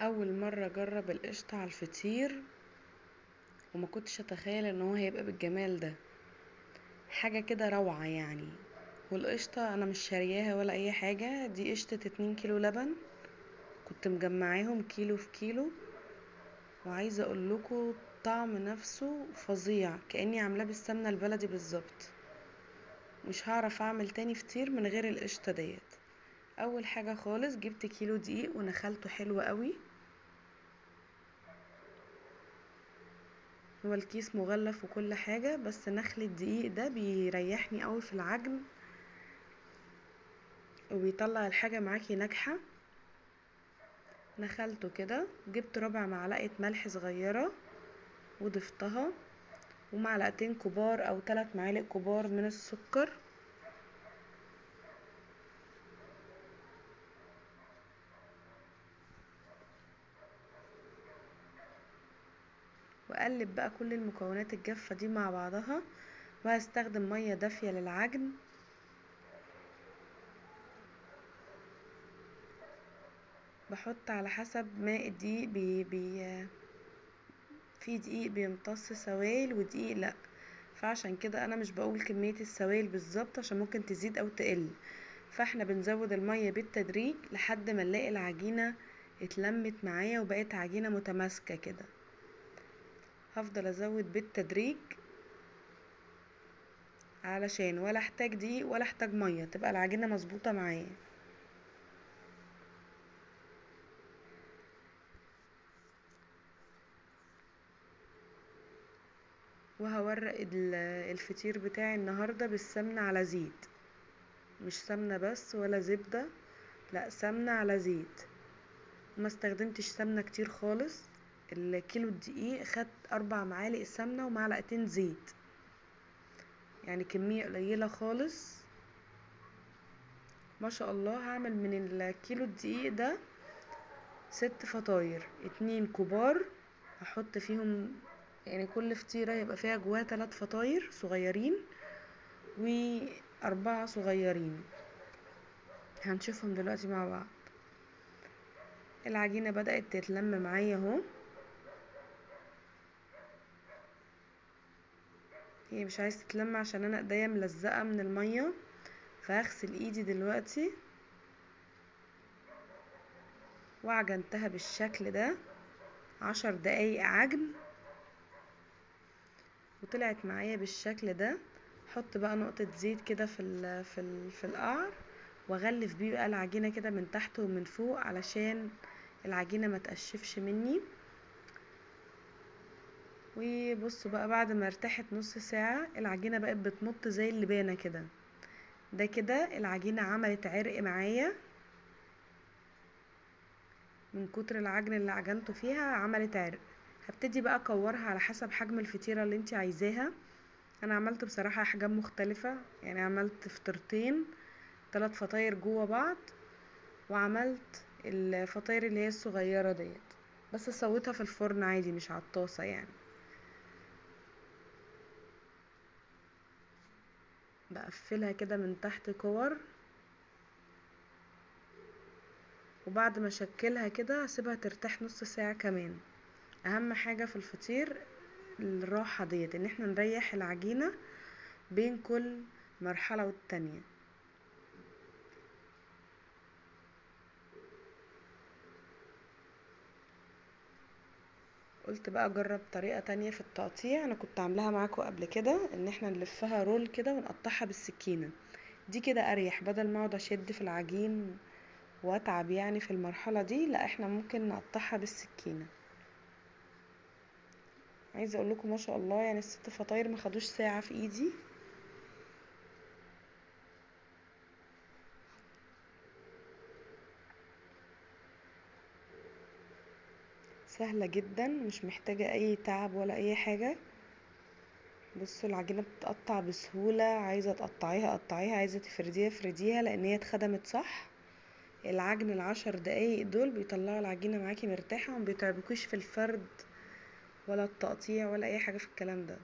اول مره اجرب القشطه على الفطير، وما كنتش اتخيل ان هو هيبقى بالجمال ده. حاجه كده روعه يعني. والقشطه انا مش شارياها ولا اي حاجه، دي قشطه 2 كيلو لبن، كنت مجمعاهم كيلو في كيلو. وعايزه اقول لكم الطعم نفسه فظيع، كاني عاملاه بالسمنه البلدي بالظبط. مش هعرف اعمل تاني فطير من غير القشطه ديت. اول حاجه خالص جبت كيلو دقيق ونخلته حلو قوي. هو الكيس مغلف وكل حاجة، بس نخل الدقيق ده بيريحني قوي في العجن، وبيطلع الحاجة معاكي ناجحة. نخلته كده، جبت ربع معلقة ملح صغيرة وضفتها، ومعلقتين كبار او 3 معالق كبار من السكر. واقلب بقى كل المكونات الجافة دي مع بعضها. وهستخدم مية دافية للعجن. بحط على حسب ماء الدقيق في دقيق بيمتص سوائل ودقيق لا. فعشان كده انا مش بقول كمية السوائل بالظبط عشان ممكن تزيد او تقل. فاحنا بنزود المية بالتدريج لحد ما نلاقي العجينة اتلمت معايا وبقت عجينة متماسكة كده. هفضل ازود بالتدريج علشان ولا احتاج دقيق ولا احتاج مية، تبقى العجينة مظبوطة معايا. وهورق الفطير بتاعي النهاردة بالسمنة على زيت، مش سمنة بس ولا زبدة، لا سمنة على زيت. ما استخدمتش سمنة كتير خالص. الكيلو الدقيق خد 4 معالق سمنة ومعلقتين زيت، يعني كمية قليلة خالص. ما شاء الله هعمل من الكيلو الدقيق ده 6 فطاير، 2 كبار هحط فيهم، يعني كل فطيرة يبقى فيها جواها 3 فطاير صغيرين و4 صغيرين. هنشوفهم دلوقتي مع بعض. العجينة بدأت تتلم معايا اهو. هي مش عايزة تتلم عشان انا ايديا ملزقة من المية، فهغسل ايدي دلوقتي. وعجنتها بالشكل ده 10 دقايق عجن، وطلعت معايا بالشكل ده. احط بقى نقطة زيت كده في القعر، واغلف بيه بقى العجينة كده من تحت ومن فوق علشان العجينة ما تقشفش مني. وبصوا بقى بعد ما ارتاحت نص ساعة العجينة بقت بتمط زي اللبانة كده. ده كده العجينة عملت عرق معايا من كتر العجن اللي عجنته فيها، عملت عرق. هبتدي بقى اكورها على حسب حجم الفطيرة اللي انت عايزاها. انا عملت بصراحة احجام مختلفة، يعني عملت فطرتين 3 فطاير جوه بعض، وعملت الفطاير اللي هي الصغيرة ديت، بس سويتها في الفرن عادي مش على الطاسة يعني. بقفلها كده من تحت كور، وبعد ما اشكلها كده اسيبها ترتاح نص ساعة كمان. اهم حاجة في الفطير الراحة ديت، ان احنا نريح العجينة بين كل مرحلة والتانية. قلت بقى اجرب طريقة تانية في التقطيع، انا كنت عاملاها معاكم قبل كده، ان احنا نلفها رول كده ونقطعها بالسكينة. دي كده اريح، بدل ما اقعد اشد في العجين واتعب يعني في المرحلة دي، لا احنا ممكن نقطعها بالسكينة. عايزة اقول لكم ما شاء الله، يعني الست فطاير ما خدوش ساعة في ايدي. سهلة جدا، مش محتاجة اي تعب ولا اي حاجة. بصوا العجينة بتتقطع بسهولة، عايزة تقطعيها قطعيها، عايزة تفرديها فرديها، لان هي اتخدمت صح. العجن ال10 دقايق دول بيطلعوا العجينة معاكي مرتاحة، وما بيتعبكوش في الفرد ولا التقطيع ولا اي حاجة في الكلام ده.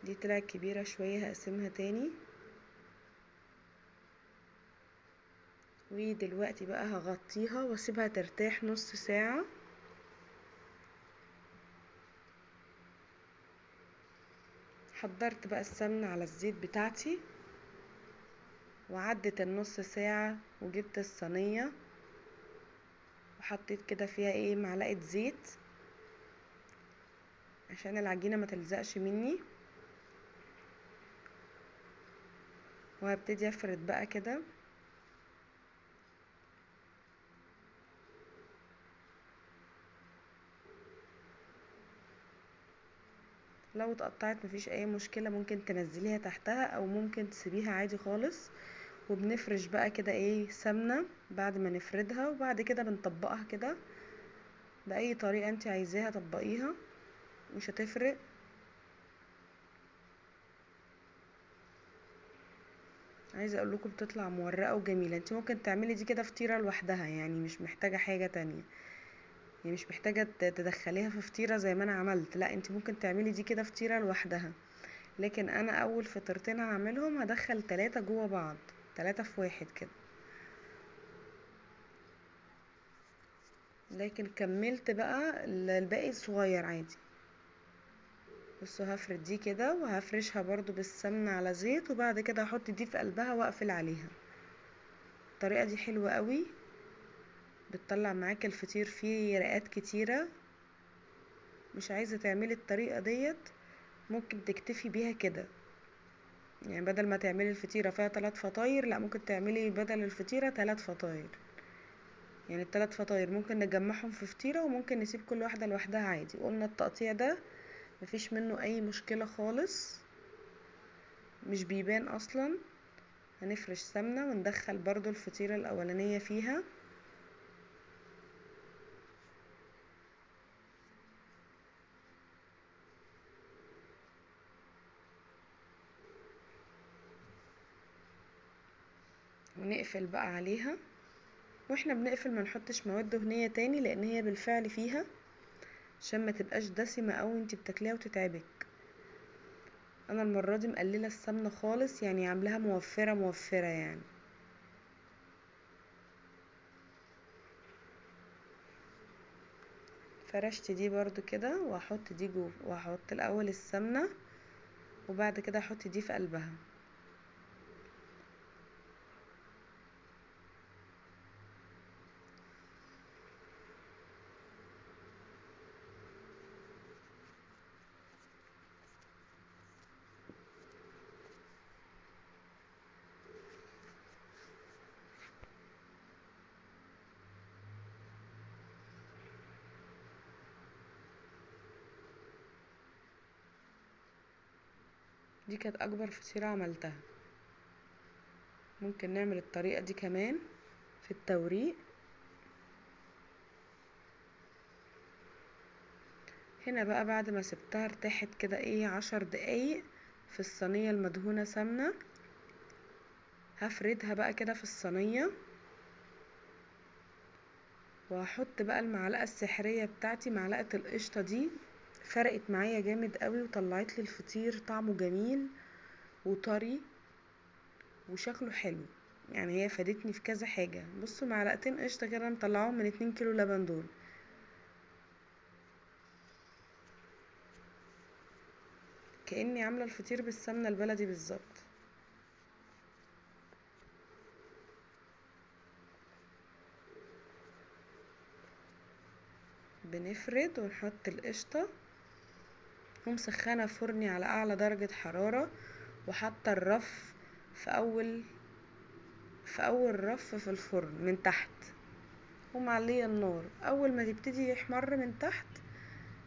دي طلعت كبيرة شوية، هقسمها تاني. ودلوقتي بقى هغطيها واسيبها ترتاح نص ساعة. حضرت بقى السمنة على الزيت بتاعتي، وعدت النص ساعة وجبت الصينية وحطيت كده فيها معلقة زيت عشان العجينة ما تلزقش مني، وهبتدي افرد بقى كده. لو اتقطعت مفيش اي مشكلة، ممكن تنزليها تحتها او ممكن تسيبيها عادي خالص. وبنفرش بقى كده سمنة بعد ما نفردها، وبعد كده بنطبقها كده باي طريقة انت عايزاها طبقيها، مش هتفرق. عايزه اقول لكم بتطلع مورقه وجميله. انت ممكن تعملي دي كده فطيره لوحدها، يعني مش محتاجه حاجه تانية، يعني مش محتاجه تدخليها في فطيره زي ما انا عملت. لا، انت ممكن تعملي دي كده فطيره لوحدها. لكن انا اول فطيرتين هعملهم هدخل 3 جوه بعض، 3 في واحد كده. لكن كملت بقى الباقي صغير عادي. بصوا، هفرد دي كده وهفرشها برضو بالسمنه على زيت، وبعد كده هحط دي في قلبها واقفل عليها. الطريقه دي حلوه قوي، بتطلع معاك الفطير فيه رقات كتيره. مش عايزه تعملي الطريقه ديت، ممكن تكتفي بيها كده. يعني بدل ما تعملي الفطيره فيها 3 فطاير، لا، ممكن تعملي بدل الفطيره 3 فطاير. يعني ال3 فطاير ممكن نجمعهم في فطيره، وممكن نسيب كل واحده لوحدها عادي. قلنا التقطيع ده مفيش منه اي مشكله خالص، مش بيبان اصلا. هنفرش سمنه وندخل برضو الفطيره الاولانيه فيها. ونقفل بقى عليها. واحنا بنقفل ما نحطش مواد دهنيه تاني، لان هي بالفعل فيها، عشان ما تبقاش دسمه قوي انتي بتاكليها وتتعبك. انا المره دي مقلله السمنه خالص، يعني عاملاها موفره موفره يعني. فرشت دي برضو كده، وهحط دي جوه، وهحط الاول السمنه وبعد كده احط دي في قلبها. دي كانت اكبر فطيره عملتها. ممكن نعمل الطريقه دي كمان في التوريق. هنا بقى بعد ما سبتها ارتاحت كده 10 دقايق في الصينيه المدهونه سمنه، هفردها بقى كده في الصينيه، وهحط بقى المعلقه السحريه بتاعتي، معلقه القشطه دي. فرقت معايا جامد قوي، وطلعت لي الفطير طعمه جميل وطري وشكله حلو. يعني هي فادتني في كذا حاجه. بصوا، معلقتين قشطه كده مطلعوهم من 2 كيلو لبن دول. كأني عامله الفطير بالسمنه البلدي بالظبط. بنفرد ونحط القشطه، ومسخنه فرني على اعلى درجه حراره، وحاطه الرف في اول رف في الفرن من تحت، ومعليه النار. اول ما تبتدي يحمر من تحت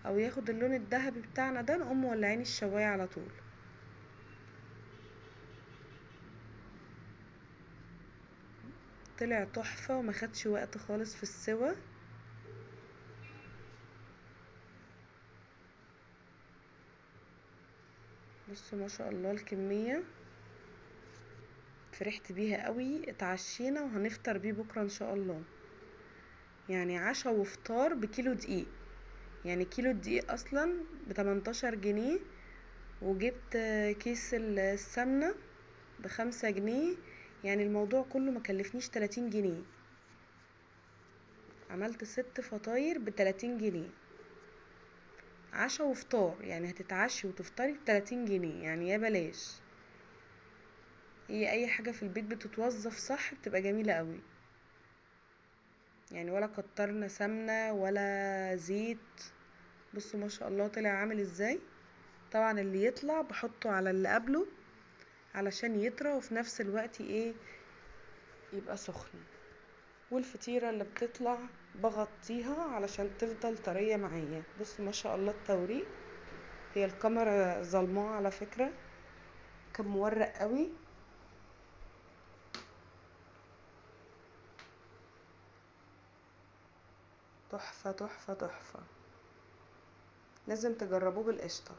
او ياخد اللون الذهبي بتاعنا ده، نقوم مولعين الشوايه على طول. طلع تحفه وما خدش وقت خالص في السوا. بصوا ما شاء الله الكميه، فرحت بيها قوي. اتعشينا وهنفطر بيه بكره ان شاء الله. يعني عشا وفطار بكيلو دقيق. يعني كيلو الدقيق اصلا ب18 جنيه، وجبت كيس السمنة ب5 جنيه. يعني الموضوع كله مكلفنيش 30 جنيه. عملت 6 فطاير ب30 جنيه، عشا وفطار، يعني هتتعشي وتفطري ب30 جنيه، يعني يا بلاش. هي اي حاجة في البيت بتتوظف صح بتبقى جميلة قوي. يعني ولا كترنا سمنة ولا زيت. بصوا ما شاء الله طلع عامل ازاي. طبعا اللي يطلع بحطه على اللي قبله علشان يطرى، وفي نفس الوقت ايه، يبقى سخن. والفطيرة اللي بتطلع بغطيها علشان تفضل طرية معايا. بصوا ما شاء الله التوريق، هي الكاميرا ظلماه على فكرة، كان مورق قوي. تحفة تحفة تحفة، لازم تجربوه بالقشطة.